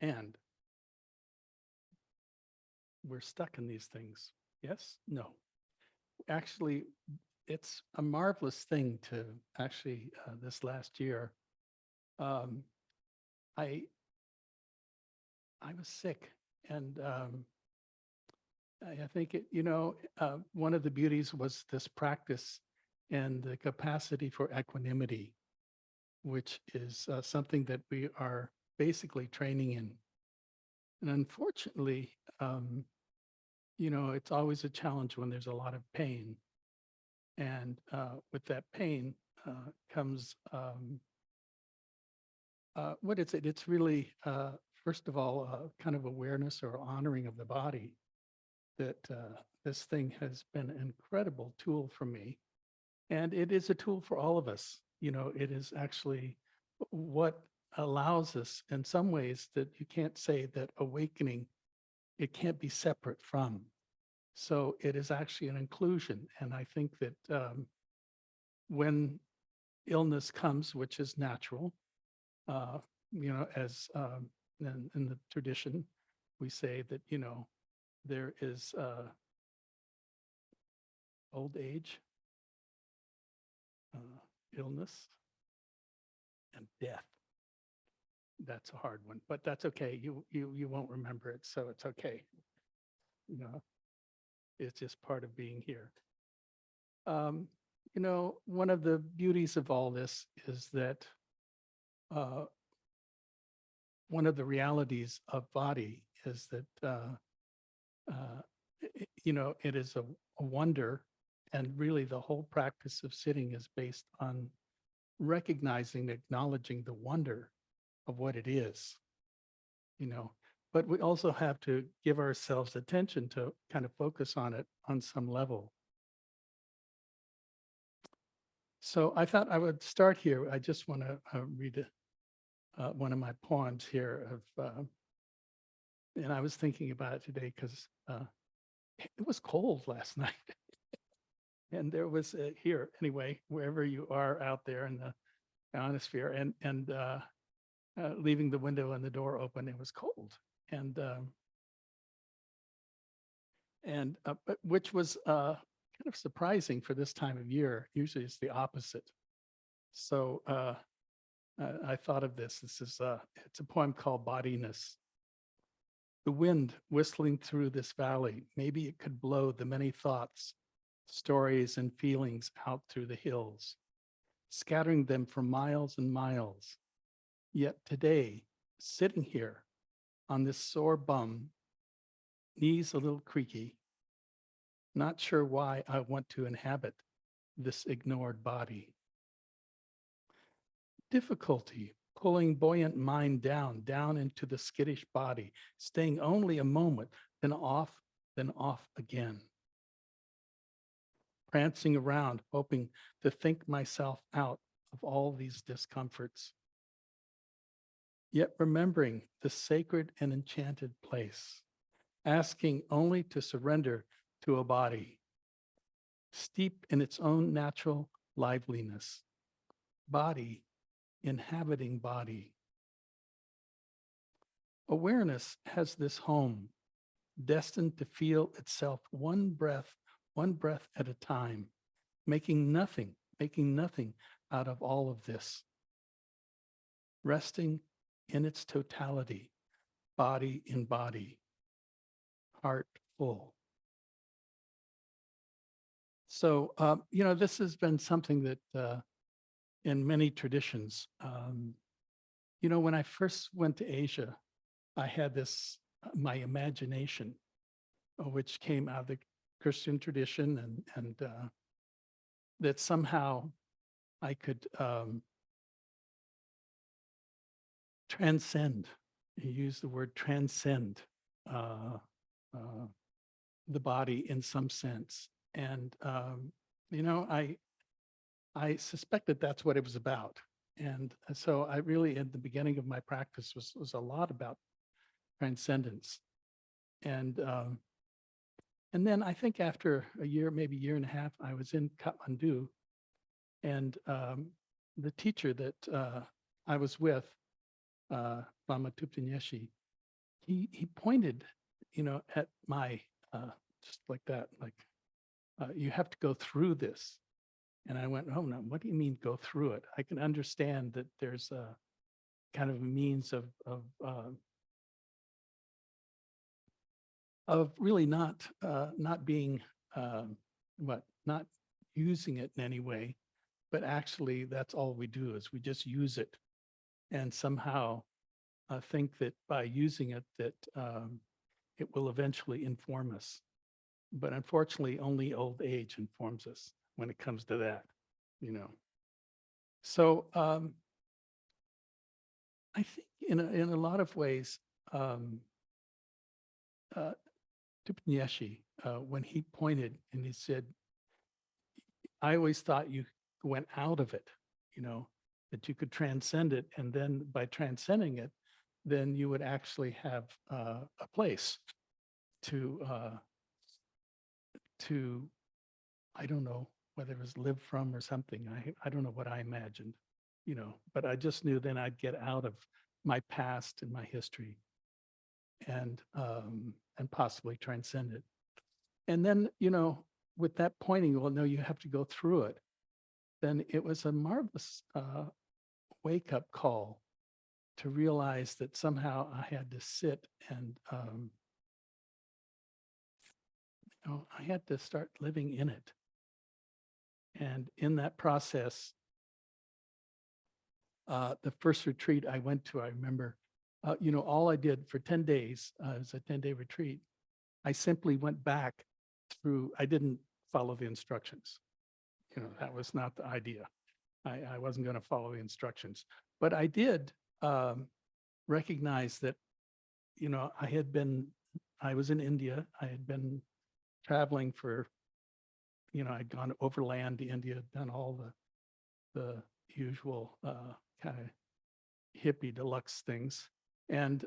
And we're stuck in these things. Yes? No. Actually, it's a marvelous thing to actually, this last year, um, I I was sick, and I think one of the beauties was this practice and the capacity for equanimity, which is something that we are basically training in. And unfortunately, it's always a challenge when there's a lot of pain. And with that pain comes, what is it? It's really, first of all, kind of awareness or honoring of the body that this thing has been an incredible tool for me. And it is a tool for all of us. It is actually what allows us in some ways that you can't say that awakening, it can't be separate from. So it is actually an inclusion. And I think that when illness comes, which is natural, uh, as in the tradition, we say that, there is old age, illness, and death. That's a hard one, but that's okay. You won't remember it, so it's okay. You know, it's just part of being here. Um, one of the beauties of all this is that uh, one of the realities of body is that it is a wonder, and really the whole practice of sitting is based on recognizing, acknowledging the wonder of what it is, but we also have to give ourselves attention to kind of focus on it on some level. So I thought I would start here. I just want to read one of my poems here and I was thinking about it today because it was cold last night. And there was here anyway, wherever you are out there in the ionosphere, and leaving the window and the door open, it was cold, and but which was kind of surprising for this time of year. Usually, it's the opposite. So I thought of this. This is it's a poem called "Bodiness." The wind whistling through this valley, maybe it could blow the many thoughts, stories, and feelings out through the hills, scattering them for miles and miles. Yet today, sitting here on this sore bum, knees a little creaky, not sure why I want to inhabit this ignored body. Difficulty pulling buoyant mind down into the skittish body, staying only a moment, then off again. Prancing around, hoping to think myself out of all these discomforts. Yet remembering the sacred and enchanted place, asking only to surrender to a body, steeped in its own natural liveliness, body inhabiting body. Awareness has this home, destined to feel itself one breath at a time, making nothing out of all of this, resting in its totality, body in body, heart full. So, this has been something that in many traditions, when I first went to Asia, I had this, my imagination, which came out of the Christian tradition, and that somehow I could transcend. You use the word transcend uh, the body in some sense, and I suspect that that's what it was about. And so I really, at the beginning of my practice, was a lot about transcendence. And then I think after a year, maybe year and a half, I was in Kathmandu, and the teacher that I was with, Lama Tupten Yeshi, he pointed, at my, just like that, like, you have to go through this. And I went, oh no, what do you mean go through it? I can understand that there's a kind of a means of really not being, not using it in any way, but actually that's all we do is we just use it and somehow think that by using it that it will eventually inform us. But unfortunately, only old age informs us when it comes to that, you know. So I think in a lot of ways, uh, Tupinyeshi, when he pointed and he said, I always thought you went out of it, that you could transcend it. And then by transcending it, then you would actually have a place to, to, I don't know whether it was live from or something. I don't know what I imagined, but I just knew then I'd get out of my past and my history and possibly transcend it. And then, with that pointing, well, no, you have to go through it. Then it was a marvelous wake up call to realize that somehow I had to sit and, I had to start living in it. And in that process, the first retreat I went to, I remember, all I did for 10 days, it was a 10-day retreat. I simply went back through, I didn't follow the instructions. That was not the idea. I wasn't going to follow the instructions, but I did recognize that, I was in India. I had been traveling for, I'd gone overland to India, done all the usual kind of hippie deluxe things. And,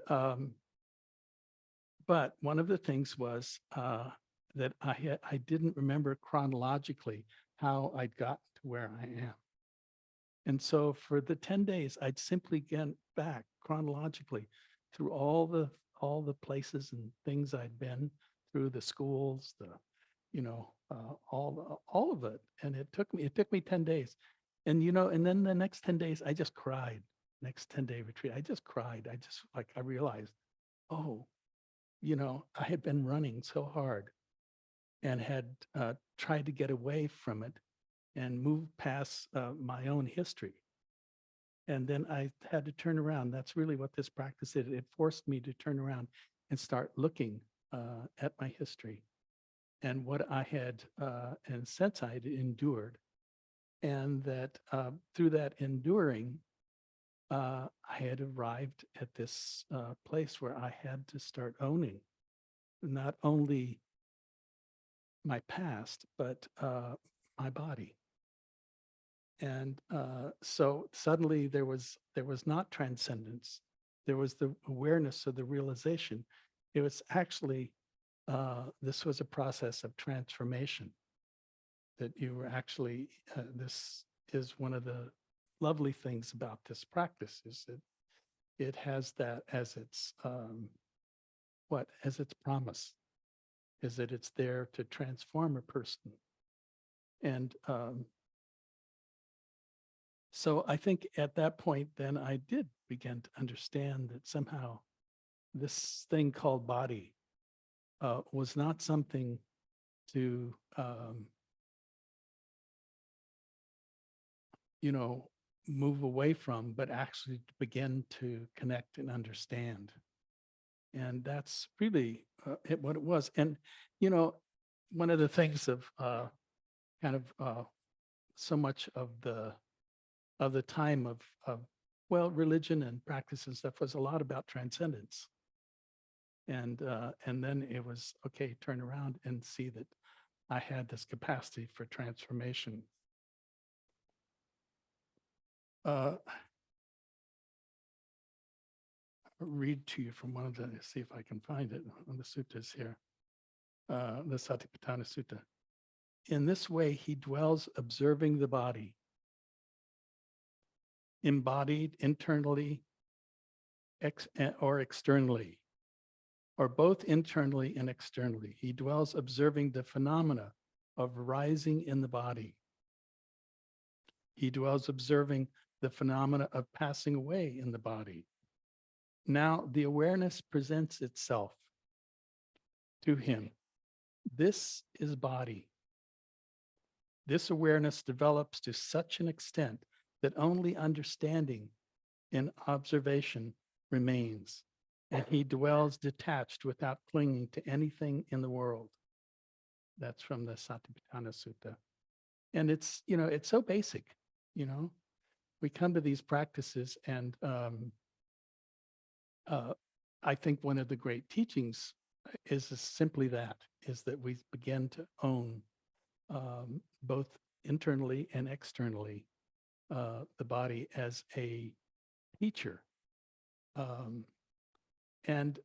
but one of the things was that I didn't remember chronologically how I'd gotten to where I am. And so for the 10 days, I'd simply get back chronologically through all the places and things I'd been through, the schools, all of it. And it took me 10 days. And, and then the next 10 days, I just cried. Next 10-day retreat, I just cried. I realized, oh, I had been running so hard and had tried to get away from it and move past my own history. And then I had to turn around. That's really what this practice did. It forced me to turn around and start looking at my history and what I had, and since I had endured. And that through that enduring, I had arrived at this place where I had to start owning not only my past, but my body. And so suddenly there was not transcendence. There was the awareness of the realization. It was actually, this was a process of transformation that you were actually, this is one of the lovely things about this practice is that it has that as its, as its promise, is that it's there to transform a person. And so I think at that point, then I did begin to understand that somehow this thing called body was not something to, move away from, but actually to begin to connect and understand. And that's really what it was. And, one of the things of kind of so much of the time of religion and practice and stuff was a lot about transcendence. And then it was, okay, turn around and see that I had this capacity for transformation. Read to you from one of the, see if I can find it on the suttas here, the Satipatthana Sutta. In this way, he dwells observing the body, embodied internally or externally, or both internally and externally. He dwells observing the phenomena of rising in the body. He dwells observing the phenomena of passing away in the body. Now the awareness presents itself to him. This is body. This awareness develops to such an extent that only understanding and observation remains, and he dwells detached without clinging to anything in the world. That's from the Satipatthana Sutta. And it's, it's so basic, you know. We come to these practices and I think one of the great teachings is simply that, is that we begin to own both internally and externally the body as a teacher. And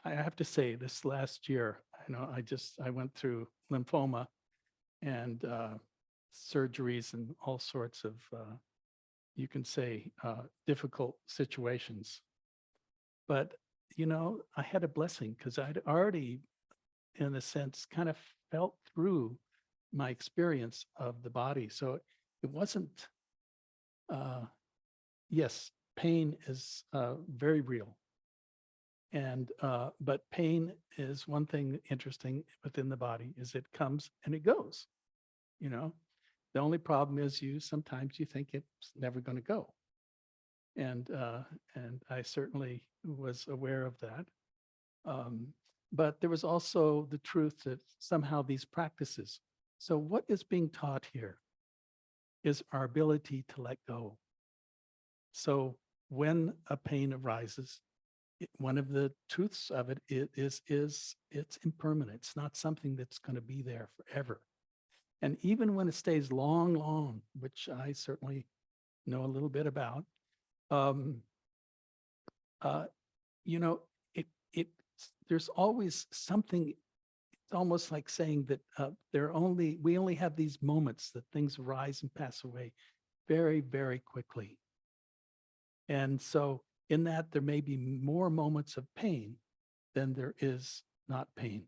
I have to say, this last year, I went through lymphoma and surgeries and all sorts of, you can say, difficult situations. But, I had a blessing because I'd already, in a sense, kind of felt through my experience of the body. So it wasn't, yes, pain is very real. And, but pain is one thing interesting within the body is it comes and it goes, The only problem is sometimes you think it's never going to go. And I certainly was aware of that. But there was also the truth that somehow these practices. So what is being taught here is our ability to let go. So when a pain arises, one of the truths of it is it's impermanent. It's not something that's going to be there forever. And even when it stays long, which I certainly know a little bit about, there's always something. It's almost like saying that we only have these moments that things rise and pass away very, very quickly. And so in that, there may be more moments of pain than there is not pain.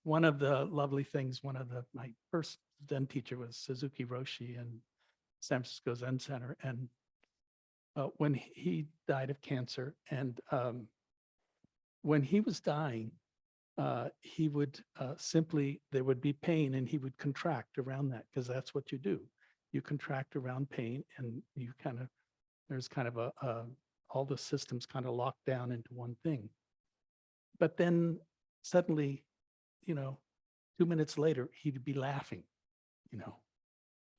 One of the lovely things, my first Zen teacher was Suzuki Roshi in San Francisco Zen Center. And when he died of cancer, and when he was dying, he would there would be pain and he would contract around that because that's what you do. You contract around pain and there's kind of all the systems kind of locked down into one thing. But then suddenly, 2 minutes later, he'd be laughing,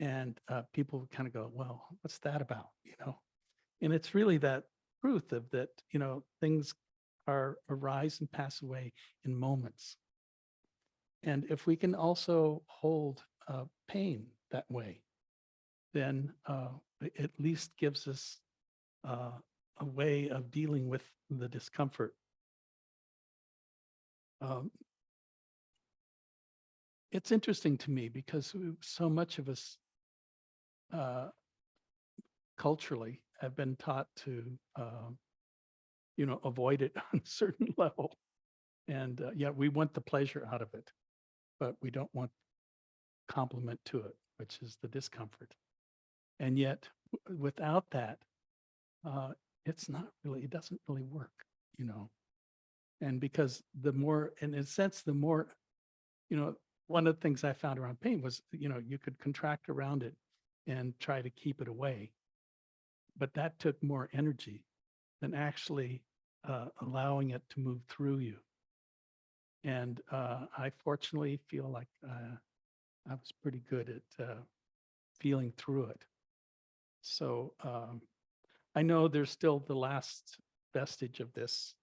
and people would kind of go, well, what's that about, And it's really that truth of that, things arise and pass away in moments. And if we can also hold pain that way, then it at least gives us a way of dealing with the discomfort. It's interesting to me because so much of us culturally have been taught to, avoid it on a certain level. And we want the pleasure out of it, but we don't want complement to it, which is the discomfort. And yet without that, it doesn't really work, And because the more, in a sense, the more, one of the things I found around pain was, you could contract around it and try to keep it away. But that took more energy than actually allowing it to move through you. And I fortunately feel like I was pretty good at feeling through it. So I know there's still the last vestige of this,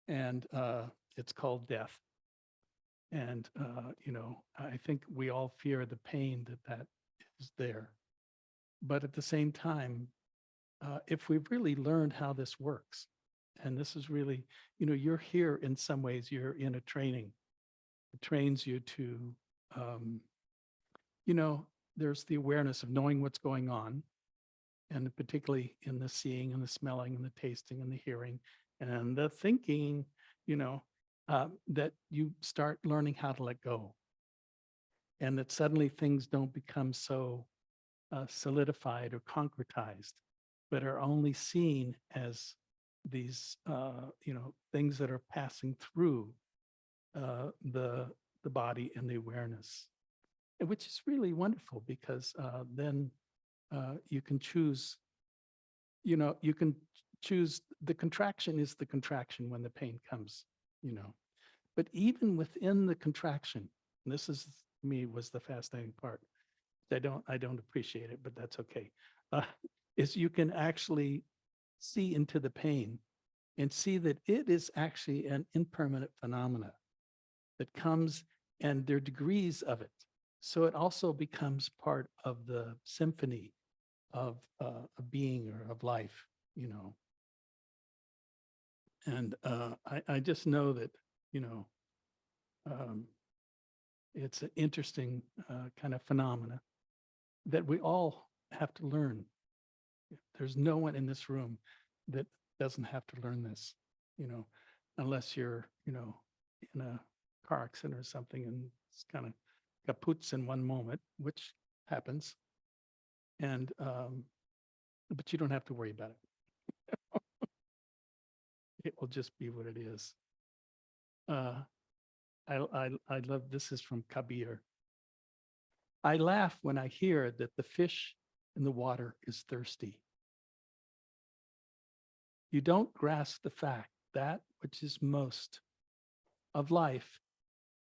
and it's called death. And, I think we all fear the pain that is there. But at the same time, if we've really learned how this works, and this is really, you're here in some ways, you're in a training. It trains you to, there's the awareness of knowing what's going on, and particularly in the seeing and the smelling and the tasting and the hearing and the thinking, that you start learning how to let go, and that suddenly things don't become so solidified or concretized, but are only seen as these, things that are passing through the body and the awareness, which is really wonderful because then you can choose, you can choose the contraction is the contraction when the pain comes, you know. But even within the contraction, and this is me was the fascinating part. I don't appreciate it, but that's okay. Uh, is you can actually see into the pain and see that it is actually an impermanent phenomena that comes, and there are degrees of it. So it also becomes part of the symphony of a being or of life, you know. And I just know that, you know, um, it's an interesting kind of phenomena that we all have to learn. There's no one in this room that doesn't have to learn this, you know, unless you're, in a car accident or something and it's kind of kaputs in one moment, which happens. And, but you don't have to worry about it. It will just be what it is. Uh, I love, this is from Kabir. I laugh when I hear that the fish in the water is thirsty. You don't grasp the fact that which is most of life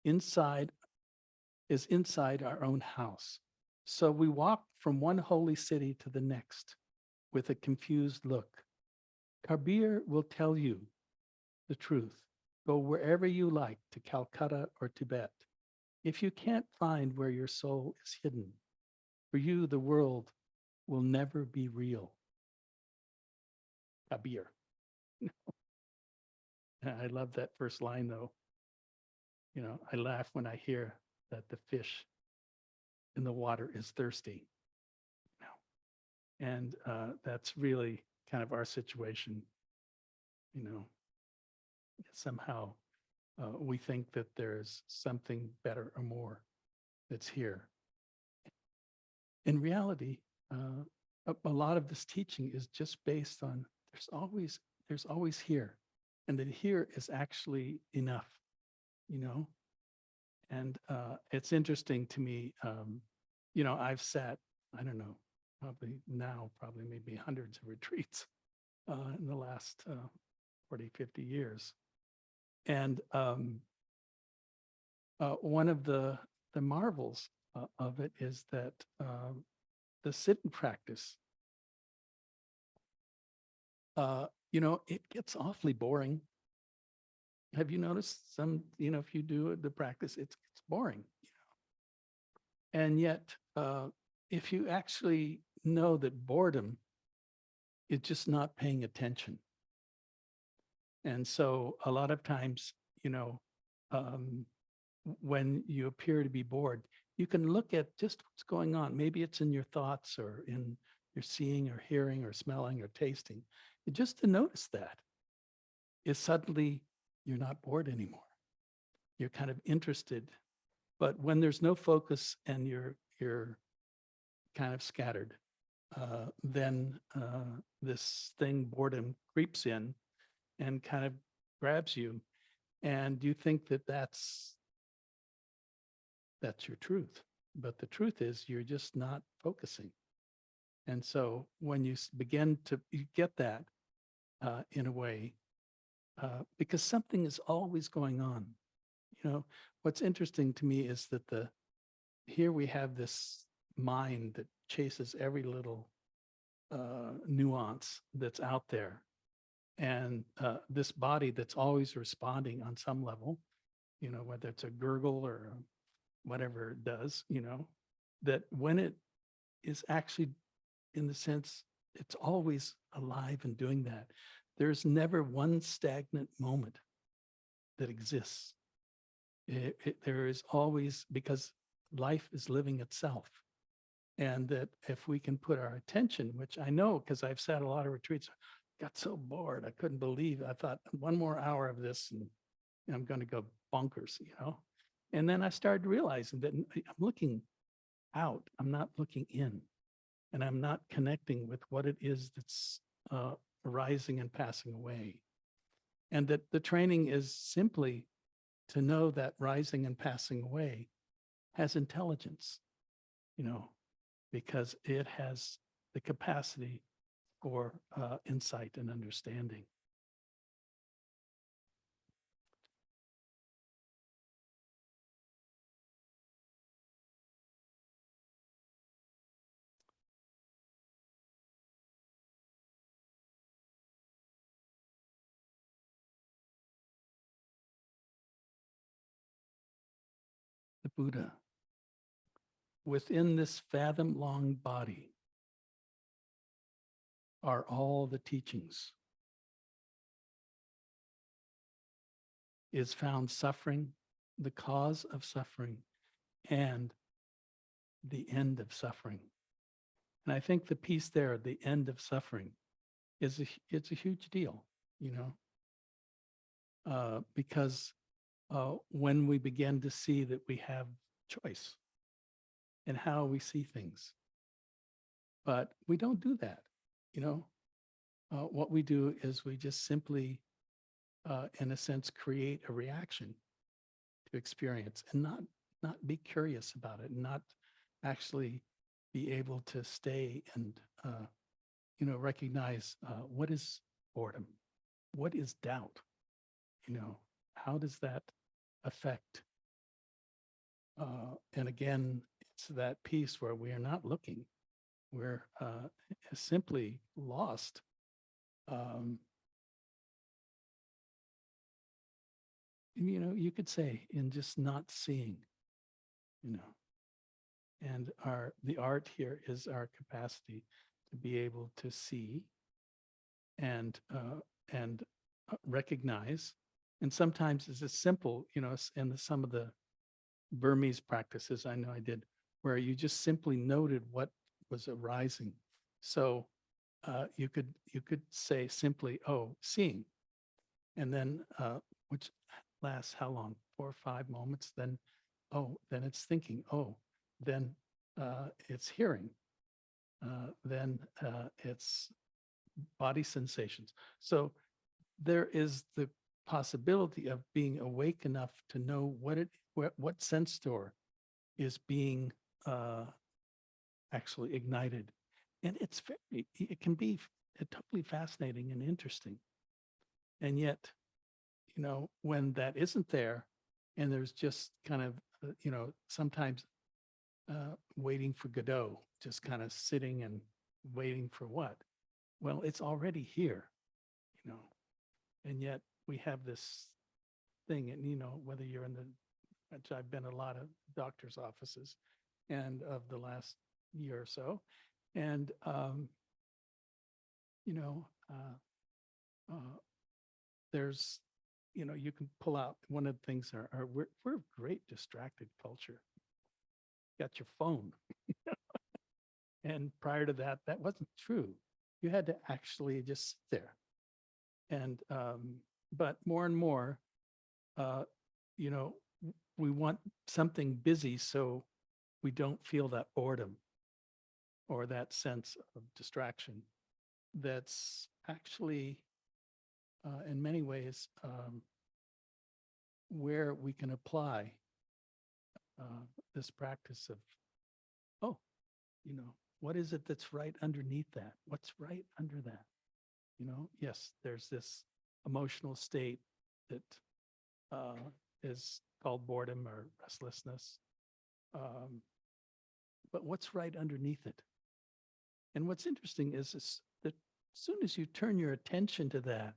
inside is inside our own house. So we walk from one holy city to the next with a confused look. Kabir will tell you the truth. Go wherever you like, to Calcutta or Tibet. If you can't find where your soul is hidden, for you, the world will never be real. Kabir. I love that first line, though. I laugh when I hear that the fish in the water is thirsty. And that's really kind of our situation. You know, somehow we think that there's something better or more that's here. In reality, a lot of this teaching is just based on there's always here, and that here is actually enough, you know. And it's interesting to me, I've sat, I don't know, probably maybe hundreds of retreats in the last 40, 50 years. And one of the marvels of it is that the sit-in practice, it gets awfully boring. Have you noticed if you do the practice, it's boring. And yet, if you actually know that boredom is just not paying attention. And so a lot of times, um, when you appear to be bored, you can look at just what's going on. Maybe it's in your thoughts or in your seeing or hearing or smelling or tasting. And just to notice that is suddenly you're not bored anymore. You're kind of interested. But when there's no focus and you're kind of scattered, then this thing, boredom, creeps in and kind of grabs you. And you think that that's your truth. But the truth is you're just not focusing. And so when you begin to you get that in a way, because something is always going on. What's interesting to me is that here we have this mind that chases every little nuance that's out there. And this body that's always responding on some level, whether it's a gurgle or whatever it does, that when it is actually, in the sense, it's always alive and doing that. There's never one stagnant moment that exists. There is always, because life is living itself. And that if we can put our attention, which I know because I've sat a lot of retreats, got so bored. I couldn't believe, I thought one more hour of this and I'm going to go bonkers, And then I started realizing that I'm looking out, I'm not looking in, and I'm not connecting with what it is that's arising and passing away. And that the training is simply to know that rising and passing away has intelligence, you know, because it has the capacity for insight and understanding. The Buddha, within this fathom-long body are all the teachings. Is found suffering, the cause of suffering, and the end of suffering. And I think the piece there, the end of suffering, it's a huge deal, because when we begin to see that we have choice in how we see things, but we don't do that, what we do is we just simply, in a sense, create a reaction to experience and not be curious about it, and not actually be able to stay and recognize what is boredom, what is doubt, how does that affect? And again, it's that piece where we are not looking, we're simply lost. You could say in just not seeing, and the art here is our capacity to be able to see and recognize. And sometimes it's as simple, in some of the Burmese practices I know I did, where you just simply noted what was arising. So you could say simply, "Oh, seeing," and then which lasts how long? 4 or 5 moments. Then, oh, then it's thinking. Oh, then it's hearing. Then it's body sensations. So there is the possibility of being awake enough to know what sense store is being actually ignited. And it can be totally fascinating and interesting. And yet, when that isn't there, and there's just kind of, sometimes waiting for Godot, just kind of sitting and waiting for what? Well, it's already here, and yet we have this thing, and, whether you're which I've been in a lot of doctors' offices and of the last year or so, and, there's, you can pull out one of the things we're a great distracted culture. You got your phone. And prior to that, that wasn't true. You had to actually just sit there. And, but more and more, we want something busy so we don't feel that boredom or that sense of distraction. That's actually, in many ways, where we can apply this practice of, oh, what is it that's right underneath that? What's right under that? Yes, there's this emotional state that is called boredom or restlessness. But what's right underneath it? And what's interesting is that as soon as you turn your attention to that,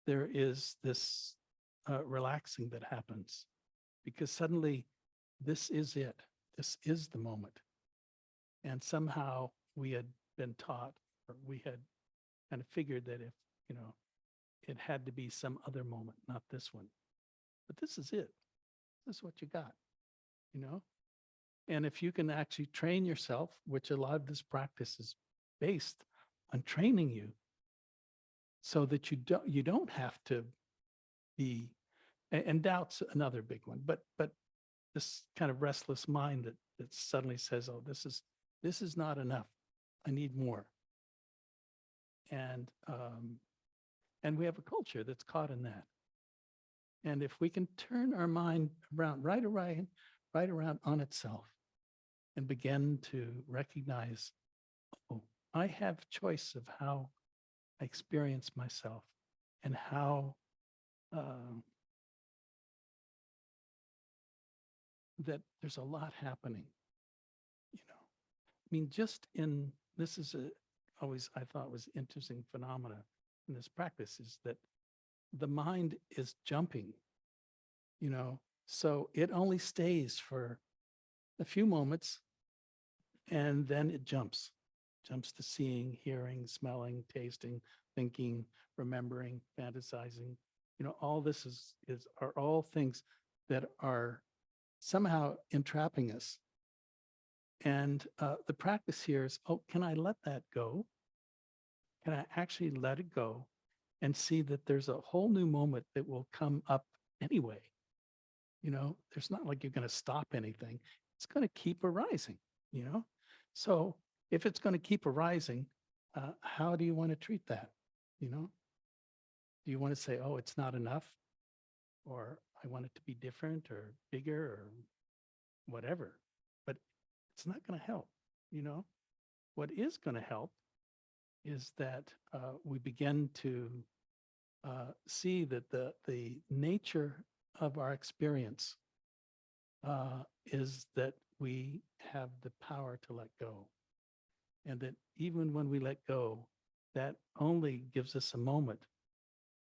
there is this relaxing that happens, because suddenly this is it. This is the moment. And somehow we had been taught, or we had kind of figured that if, it had to be some other moment, not this one. But this is it. This is what you got, And if you can actually train yourself, which a lot of this practice is based on training you, so that you don't have to be And doubt's another big one, but this kind of restless mind that suddenly says, oh, this is not enough. I need more. And and we have a culture that's caught in that. And if we can turn our mind around, right around on itself and begin to recognize, oh, I have choice of how I experience myself and how um, that there's a lot happening, you know. I mean, just in this is a always I thought was interesting phenomena in this practice is that the mind is jumping, you know, so it only stays for a few moments and then it jumps to seeing, hearing, smelling, tasting, thinking, remembering, fantasizing. You know, all this is are all things that are somehow entrapping us. And the practice here is, oh, can I let that go? Can I actually let it go and see that there's a whole new moment that will come up anyway? You know, there's not like you're going to stop anything. It's going to keep arising, you know? So if it's going to keep arising, how do you want to treat that? You know, do you want to say, oh, it's not enough? Or I want it to be different or bigger or whatever? But it's not going to help, you know? What is going to help is that we begin to see that the nature of our experience is that we have the power to let go. And that even when we let go, that only gives us a moment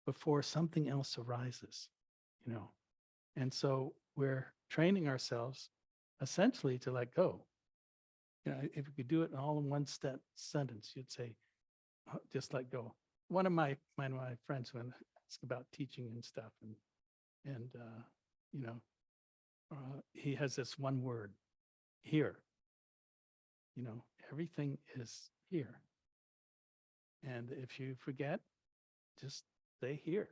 before something else arises, you know. And so we're training ourselves essentially to let go. You know, if you could do it all in one sentence, you'd say, "Oh, just let go." One of my friends, when asked about teaching and stuff, and you know, he has this one word, here. You know, everything is here. And if you forget, just stay here.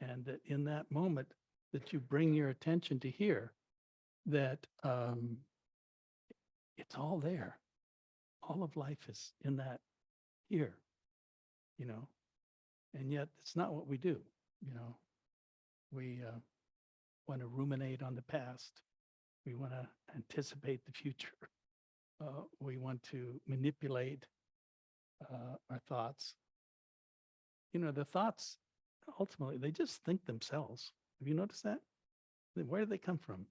And that in that moment that you bring your attention to here, that it's all there. All of life is in that here, you know, and yet it's not what we do. You know, we want to ruminate on the past. We want to anticipate the future. We want to manipulate our thoughts. You know, the thoughts ultimately they just think themselves. Have you noticed that? Where do they come from?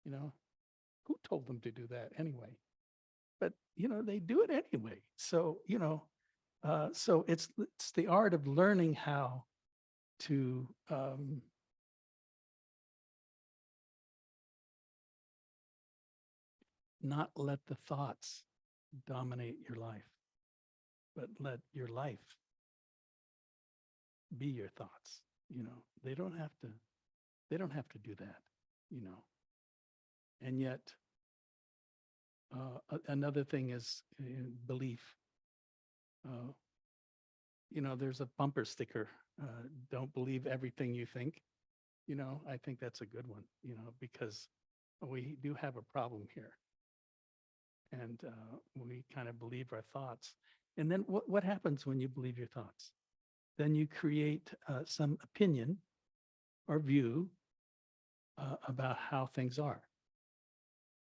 You know, who told them to do that anyway? But you know, they do it anyway. So you know, so it's the art of learning how to not let the thoughts dominate your life, but let your life be your thoughts. You know, they don't have to do that, you know. And yet, another thing is belief. Uh, you know, there's a bumper sticker, don't believe everything you think. You know, I think that's a good one, you know, because we do have a problem here. And we kind of believe our thoughts. And then what happens when you believe your thoughts? Then you create some opinion or view about how things are.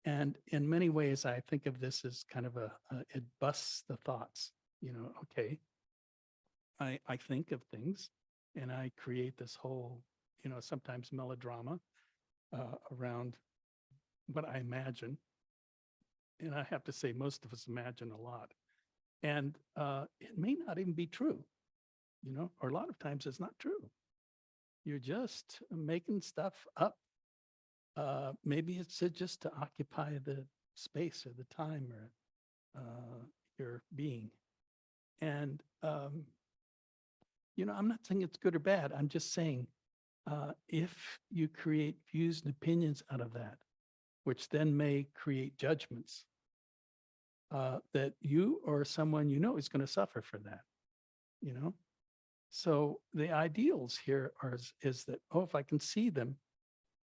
And in many ways, I think of this as kind of it busts the thoughts. You know, okay, I think of things and I create this whole, you know, sometimes melodrama around what I imagine. And I have to say, most of us imagine a lot. And it may not even be true, you know, or a lot of times it's not true. You're just making stuff up. Maybe it's just to occupy the space or the time or your being. And, you know, I'm not saying it's good or bad. I'm just saying if you create views and opinions out of that, which then may create judgments, that you or someone you know is going to suffer for that, you know? So the ideals here is that, oh, if I can see them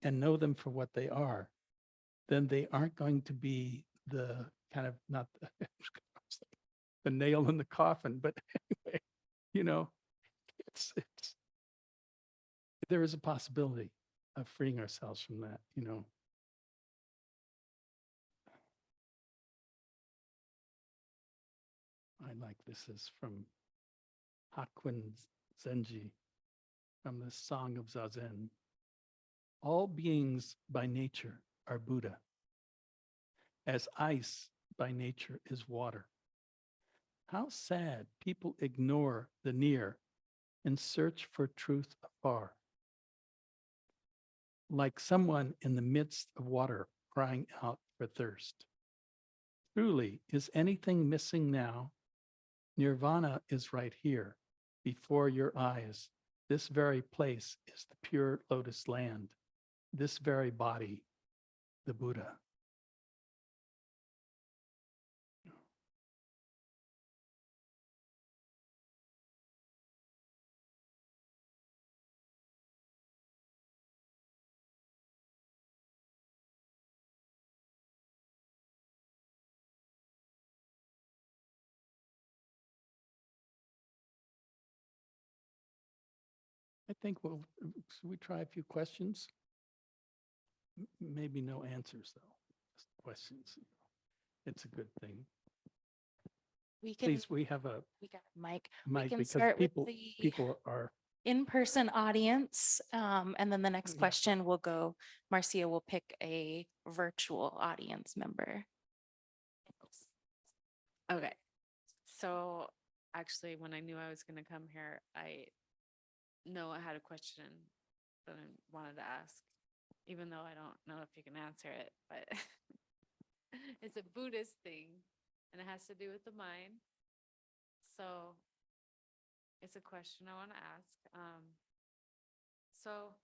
and know them for what they are, then they aren't going to be the kind of not the, the nail in the coffin, but anyway, you know, it's there is a possibility of freeing ourselves from that, you know. I like this is from Hakuin Zenji from the Song of Zazen. All beings by nature are Buddha, as ice by nature is water. How sad people ignore the near and search for truth afar. Like someone in the midst of water crying out for thirst. Truly, is anything missing now? Nirvana is right here, before your eyes. This very place is the pure lotus land. This very body, the Buddha. I think should we try a few questions? Maybe no answers, though, just questions. It's a good thing. We can, Please, we have a we got a mic. We mic can because start with people, the people are, in-person audience. And then the next Yeah. question will go, Marcia will pick a virtual audience member. Okay, so actually, when I knew I was gonna come here, I know I had a question that I wanted to ask, even though I don't know if you can answer it, but it's a Buddhist thing and it has to do with the mind. So it's a question I want to ask. So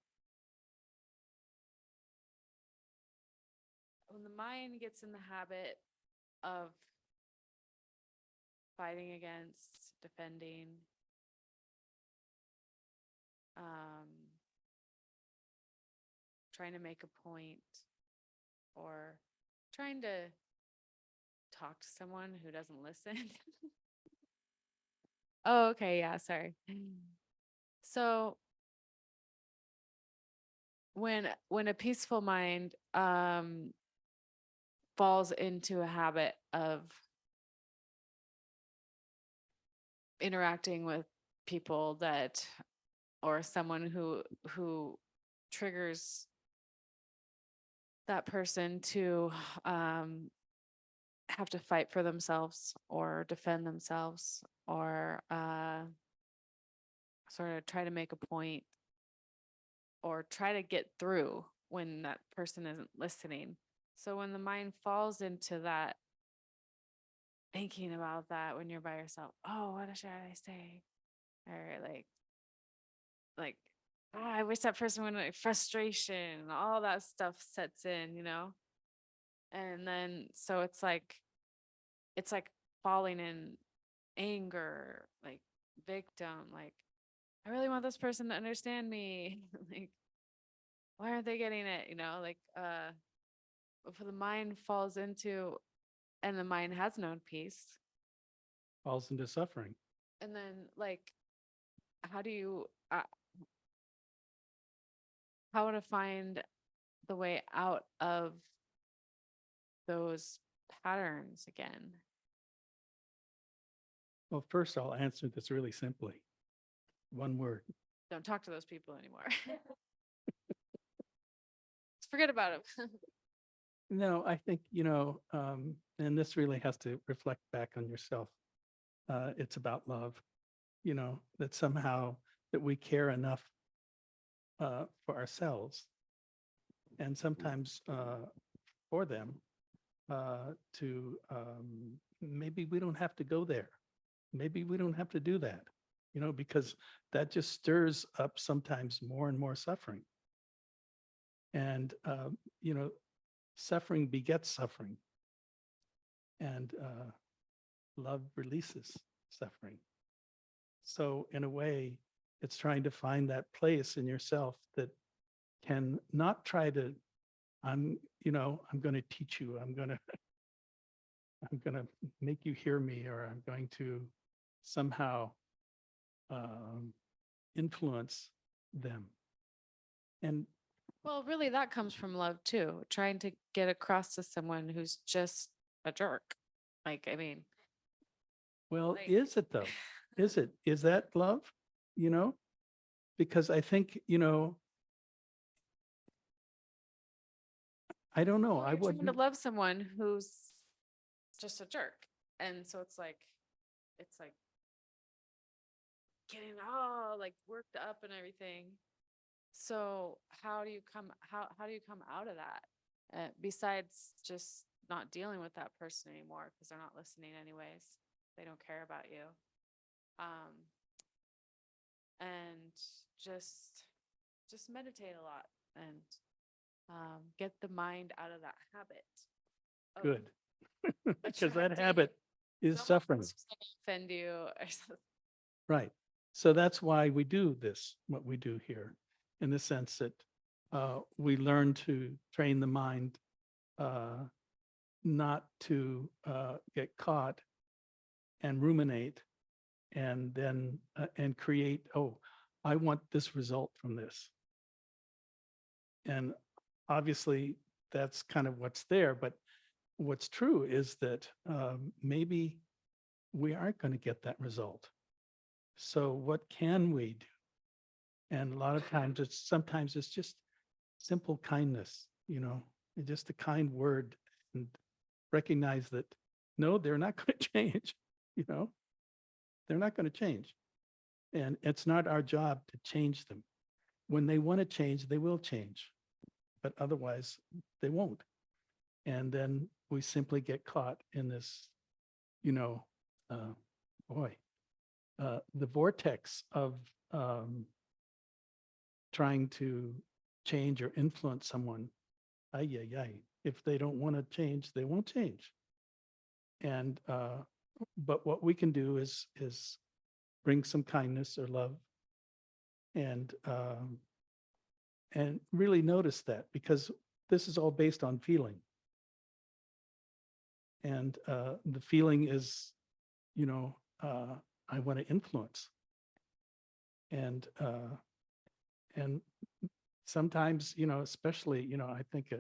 when the mind gets in the habit of fighting against, defending, trying to make a point, or trying to talk to someone who doesn't listen. Oh, okay, yeah, sorry. So when a peaceful mind falls into a habit of interacting with people that, or someone who triggers that person to have to fight for themselves or defend themselves or sort of try to make a point or try to get through when that person isn't listening. So when the mind falls into that, thinking about that when you're by yourself, oh, what should I say? Or like, oh, I wish that person would, like, frustration, all that stuff sets in, you know? And then so it's like falling in anger, like victim, like I really want this person to understand me. Like, why aren't they getting it? You know, like if the mind falls into, and the mind has known peace, falls into suffering. and then like how do you how to find the way out of those patterns again? Well, first I'll answer this really simply. One word. Don't talk to those people anymore. Just forget about them. No, I think, you know, and this really has to reflect back on yourself. It's about love, you know, that somehow that we care enough for ourselves and sometimes for them to maybe we don't have to go there. Maybe we don't have to do that, you know, because that just stirs up sometimes more and more suffering. And, you know, suffering begets suffering. And love releases suffering. So in a way, It's trying to find that place in yourself that can not try to, I'm going to teach you, I'm going to make you hear me, or I'm going to somehow influence them. And Well, really, that comes from love too, trying to get across to someone who's just a jerk. Like, I mean, well, like- is it though? Is that love? Because I think, I don't know. well, I you're trying to wouldn't. love someone who's just a jerk. And so it's like getting all like worked up and everything. So how do you come out of that? Besides just not dealing with that person anymore because they're not listening anyways. They don't care about you. And just meditate a lot and get the mind out of that habit. of Good. Because that attracting habit is someone suffering. who's gonna offend you or something. Right. So that's why we do this, what we do here, in the sense that we learn to train the mind not to get caught and ruminate and then and create, oh, I want this result from this. And obviously that's kind of what's there, but what's true is that maybe we aren't going to get that result. So what can we do? And a lot of times sometimes it's just simple kindness, just a kind word, and recognize that, no, they're not going to change, they're not going to change. And it's not our job to change them. When they want to change, they will change, but otherwise they won't. And then we simply get caught in this, the vortex of trying to change or influence someone. If they don't want to change, they won't change. And but what we can do is bring some kindness or love, and really notice that, because this is all based on feeling. And the feeling is, I want to influence. And sometimes, especially, I think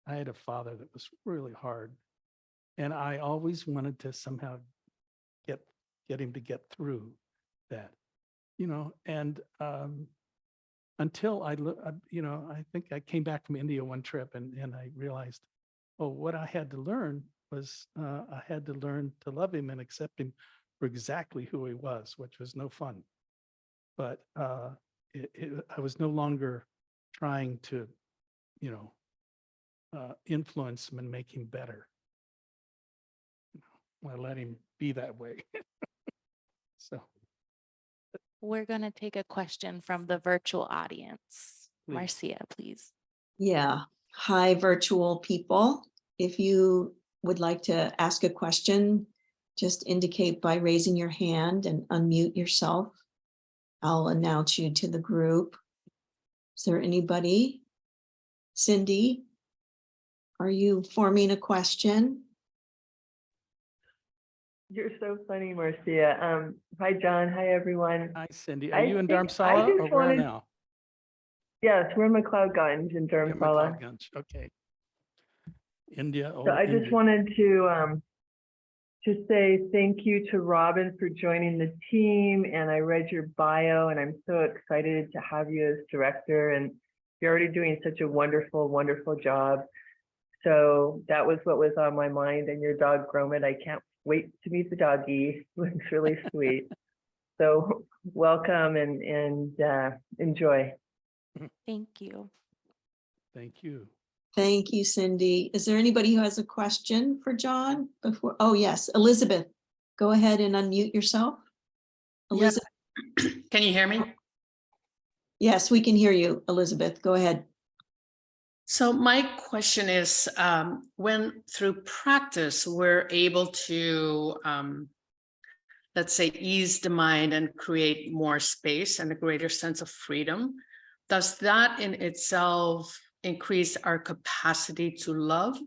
I had a father that was really hard, and I always wanted to somehow get him to get through that, and until I think I came back from India one trip, and I realized, oh, what I had to learn was I had to learn to love him and accept him for exactly who he was, which was no fun. But I was no longer trying to, influence him and make him better. I let him be that way. So We're going to take a question from the virtual audience. Please. Marcia, please. Yeah. Hi, virtual people. If you would like to ask a question, just indicate by raising your hand and unmute yourself. I'll announce you to the group. Is there anybody? Cindy, are you forming a question? You're so funny, Marcia. Hi, John. Hi, everyone. hi, Cindy. Are I you in think I Dharamsala just or where wanted- now? Yes, we're in McLeodganj in Yeah, Dharamsala. McLeodganj. Okay. India. So I just India. wanted to say thank you to Robin for joining the team. And I read your bio, and I'm so excited to have you as director. And you're already doing such a wonderful, wonderful job. So that was what was on my mind. And your dog Gromit, I can't wait to meet the doggy. Looks really sweet. So welcome and enjoy. Thank you. Thank you. Thank you, Cindy. Is there anybody who has a question for John before? Oh, yes, Elizabeth, go ahead and unmute yourself. Yeah. Elizabeth, Can you hear me? yes, we can hear you. Elizabeth, go ahead. So my question is, when through practice, we're able to let's say, ease the mind and create more space and a greater sense of freedom, does that in itself increase our capacity to love?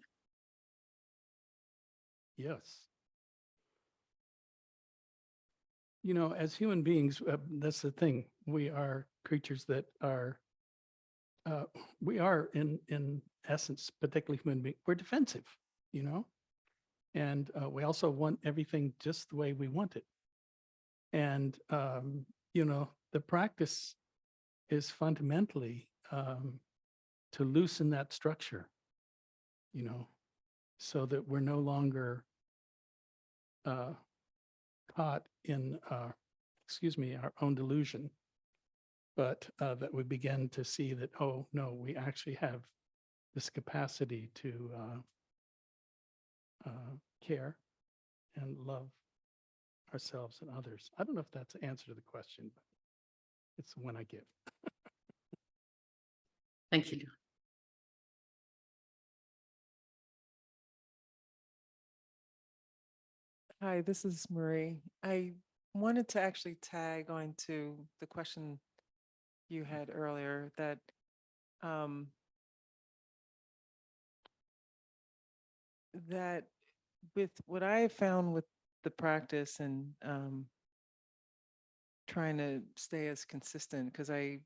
Yes. You know, as human beings, that's the thing. We are creatures that are, we are in essence, particularly human beings, we're defensive, you know? And we also want everything just the way we want it. And, you know, the practice is fundamentally to loosen that structure, you know, so that we're no longer caught in, excuse me, our own delusion, but that we begin to see that, oh, no, we actually have this capacity to care and love ourselves and others. I don't know if that's the answer to the question, but it's the one I give. Thank you. Hi, this is Marie. I wanted to actually tag on to the question you had earlier that that with what I have found with the practice and trying to stay as consistent, because I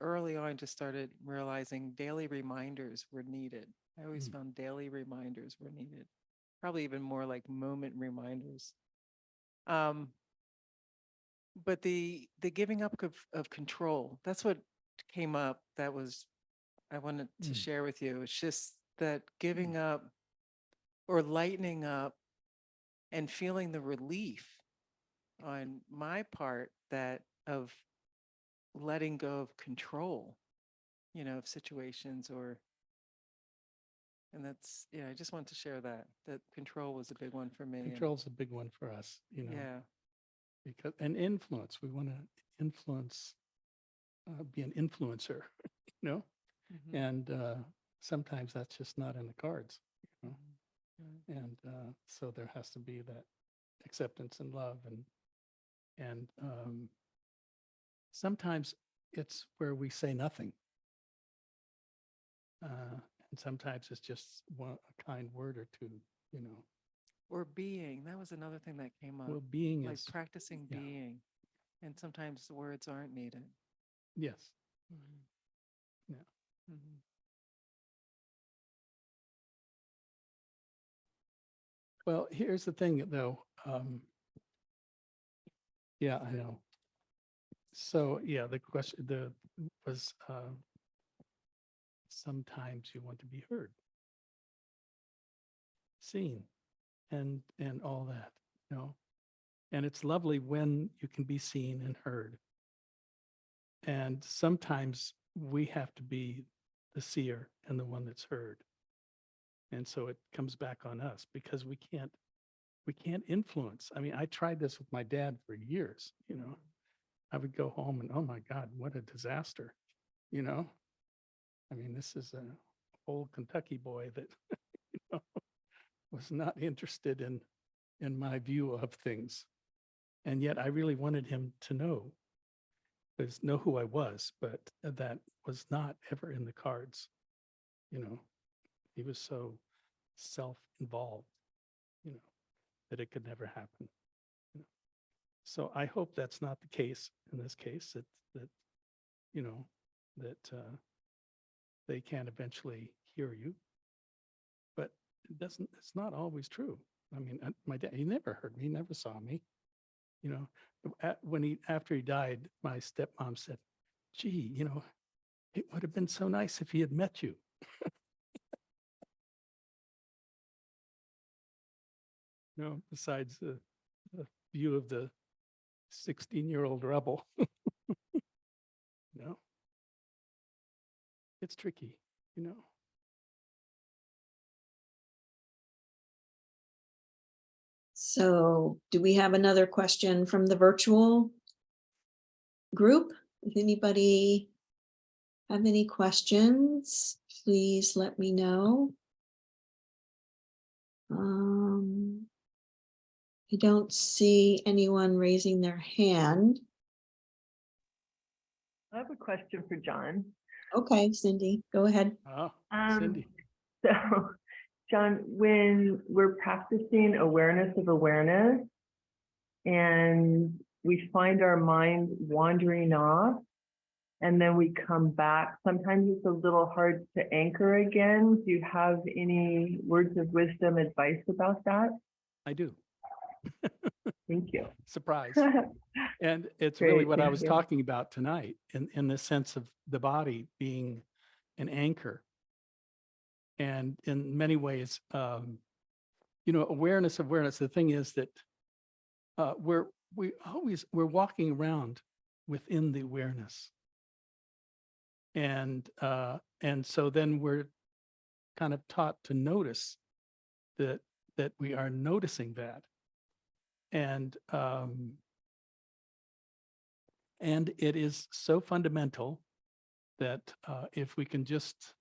early on just started realizing daily reminders were needed. I always found daily reminders were needed, probably even more like moment reminders. But the giving up of control, that's what came up. That was, I wanted to share with you. It's just that giving up or lightening up and feeling the relief on my part that of letting go of control, you know, of situations and that's, yeah, I just want to share that control was a big one for me. and- Control's a big one for us, you know. Yeah. Because and influence, we want to influence, be an influencer, you know, Mhm. and sometimes that's just not in the cards, you know. Mhm. And so there has to be that acceptance and love, and sometimes it's where we say nothing, and sometimes it's just a kind word or two, you know. Or being, that was another thing that came up. Well, being Like is practicing yeah. being. And sometimes the words aren't needed. Yes, Mhm. yeah. Mhm. Well, here's the thing, though. Yeah, I know. So, yeah, the question was sometimes you want to be heard, seen, and all that, you know. And it's lovely when you can be seen and heard. And sometimes we have to be the seer and the one that's heard. And so it comes back on us because we can't influence. I mean, I tried this with my dad for years, you know. I would go home and, oh my God, what a disaster, you know. I mean, this is an old Kentucky boy that you know, was not interested in my view of things. And yet I really wanted him to know who I was, but that was not ever in the cards. You know, he was so self-involved, you know, that it could never happen. You know? So I hope that's not the case in this case, that you know, that they can eventually hear you. But it's not always true. I mean, my dad, he never heard me, he never saw me. You know, after he died, my stepmom said, gee, you know, it would have been so nice if he had met you. You know, besides the view of the 16-year-old rebel. You know, it's tricky, you know. So do we have another question from the virtual group? If anybody have any questions, please let me know. I don't see anyone raising their hand. I have a question for John. Okay, Cindy, go ahead. Oh, Um, Cindy. So, John, when we're practicing awareness of awareness and we find our mind wandering off and then we come back, sometimes it's a little hard to anchor again. Do you have any words of wisdom, advice about that? I do. Thank you. Surprise. And it's really Great, what I thank was you. talking about tonight in the sense of the body being an anchor. And in many ways, awareness, the thing is that we're walking around within the awareness. And so then we're kind of taught to notice that we are noticing that. And it is so fundamental that if we can just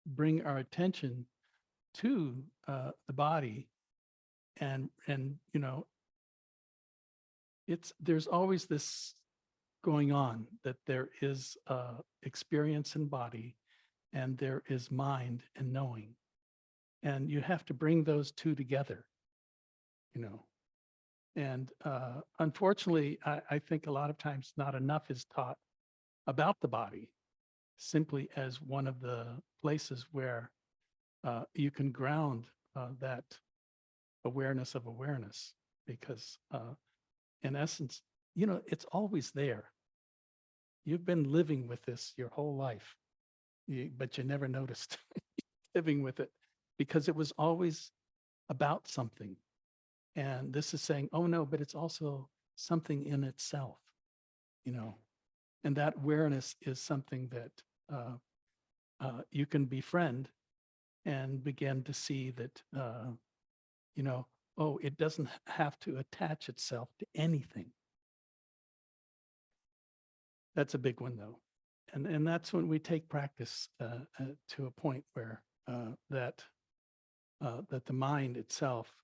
bring our attention to the body and there's always this going on, that there is experience in body and there is mind and knowing. And you have to bring those two together, And unfortunately, I think a lot of times not enough is taught about the body, simply as one of the places where you can ground that awareness of awareness, because in essence, it's always there. You've been living with this your whole life, but you never noticed living with it because it was always about something. And this is saying, oh no, but it's also something in itself, and that awareness is something that you can befriend and begin to see that, oh, it doesn't have to attach itself to anything. That's a big one, though. And that's when we take practice to a point where that the mind itself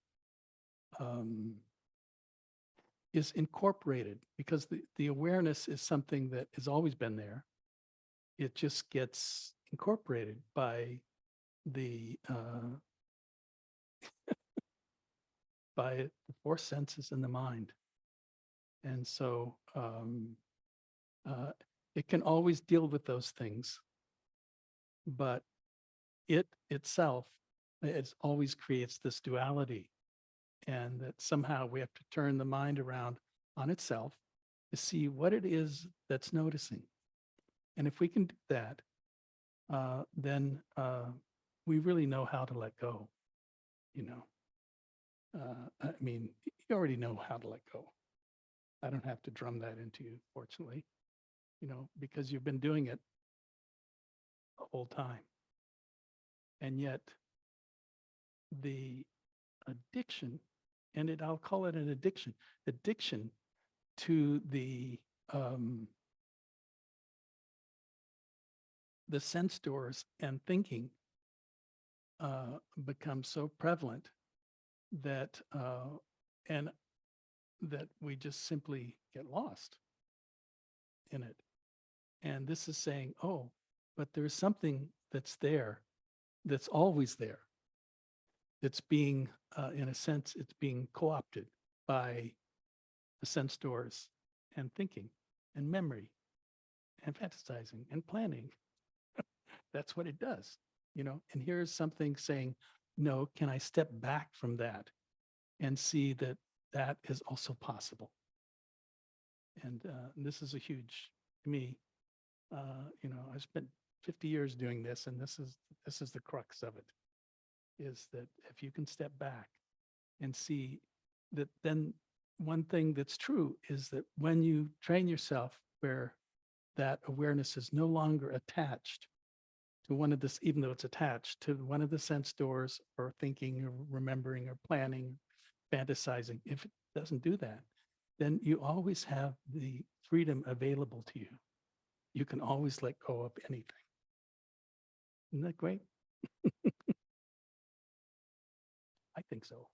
is incorporated, because the awareness is something that has always been there. It just gets incorporated by the by the four senses in the mind. And so it can always deal with those things, but it itself, it always creates this duality, and that somehow we have to turn the mind around on itself to see what it is that's noticing. And if we can do that, then we really know how to let go. I mean, you already know how to let go. I don't have to drum that into you, fortunately, because you've been doing it the whole time. And yet the addiction, and I'll call it an addiction to the sense doors and thinking becomes so prevalent that and that we just simply get lost in it. And this is saying, oh, but there's something that's there, that's always there. It's being, in a sense, it's being co-opted by the sense doors and thinking and memory and fantasizing and planning. That's what it does, and here's something saying, no, can I step back from that and see that that is also possible? And this is a huge, to me, I've spent 50 years doing this, and this is the crux of it, is that if you can step back and see that, then one thing that's true is that when you train yourself where that awareness is no longer attached to one of this, even though it's attached to one of the sense doors or thinking or remembering or planning, fantasizing, if it doesn't do that, then you always have the freedom available to you. You can always let go of anything. Isn't that great? I think so.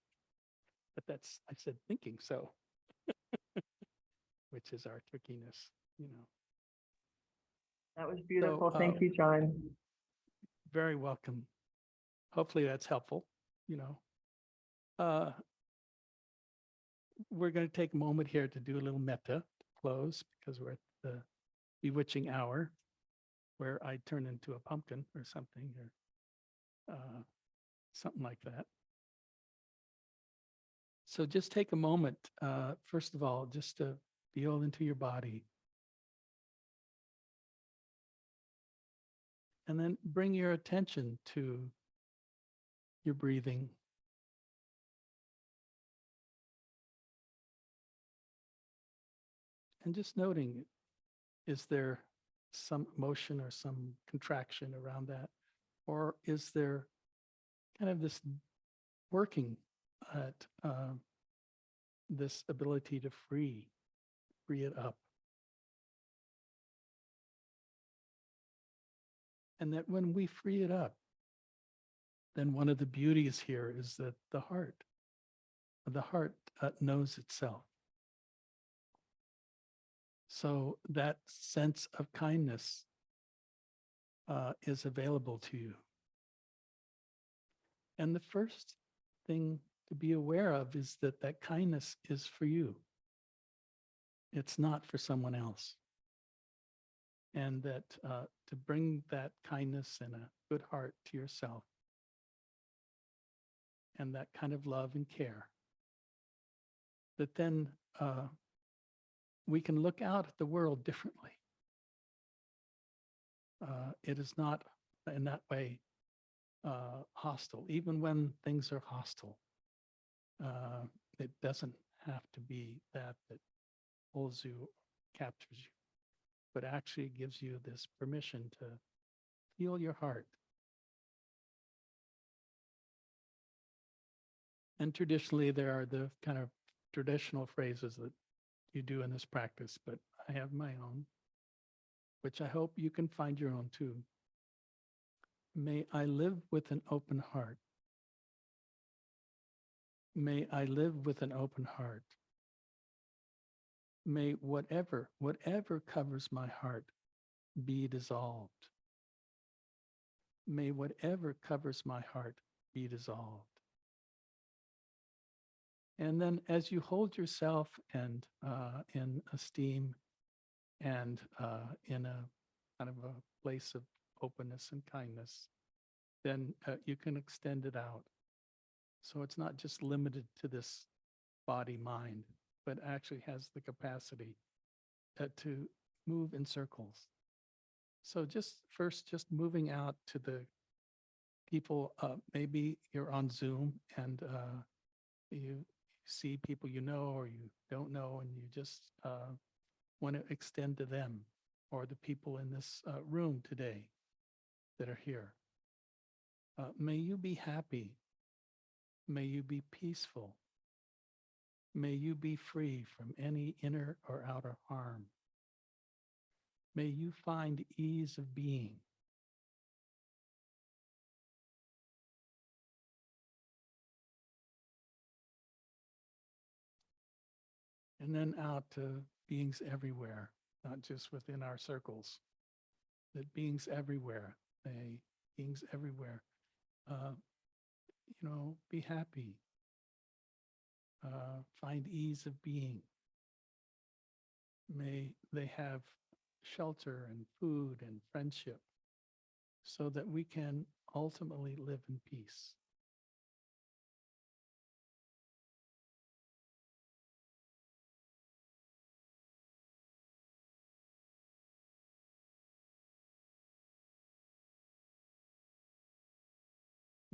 But that's, I said thinking so, which is our trickiness, you know. That was beautiful. So, Thank you, John. Very welcome. Hopefully that's helpful, you know. We're going to take a moment here to do a little metta to close because we're at the bewitching hour where I turn into a pumpkin or something, or something like that. So just take a moment, first of all, just to feel into your body. And then bring your attention to your breathing. And just noting, is there some emotion or some contraction around that? Or is there kind of this working at this ability to free it up? And that when we free it up, then one of the beauties here is that the heart knows itself. So that sense of kindness is available to you. And the first thing to be aware of is that that kindness is for you. It's not for someone else. And that to bring that kindness and a good heart to yourself and that kind of love and care, that then we can look out at the world differently. It is not in that way hostile, even when things are hostile. It doesn't have to be that holds you, captures you, but actually gives you this permission to feel your heart. And traditionally, there are the kind of traditional phrases that you do in this practice, but I have my own, which I hope you can find your own too. May I live with an open heart. May I live with an open heart. May whatever covers my heart be dissolved. May whatever covers my heart be dissolved. And then as you hold yourself and in esteem and in a kind of a place of openness and kindness, then you can extend it out. So it's not just limited to this body mind, but actually has the capacity to move in circles. So just moving out to the people, maybe you're on Zoom and you see people you know or you don't know, and you just want to extend to them or the people in this room today that are here. May you be happy. May you be peaceful. May you be free from any inner or outer harm. May you find ease of being. And then out to beings everywhere, not just within our circles, that beings everywhere, beings everywhere, be happy, find ease of being. May they have shelter and food and friendship so that we can ultimately live in peace.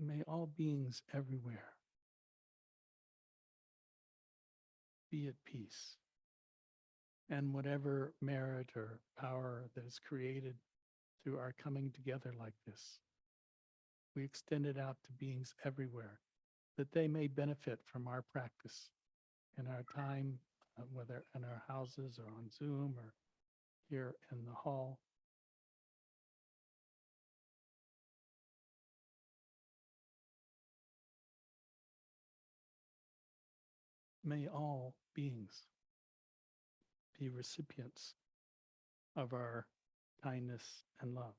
May all beings everywhere be at peace. And whatever merit or power that is created through our coming together like this, we extend it out to beings everywhere, that they may benefit from our practice in our time, whether in our houses or on Zoom or here in the hall. may all beings be recipients of our kindness and love.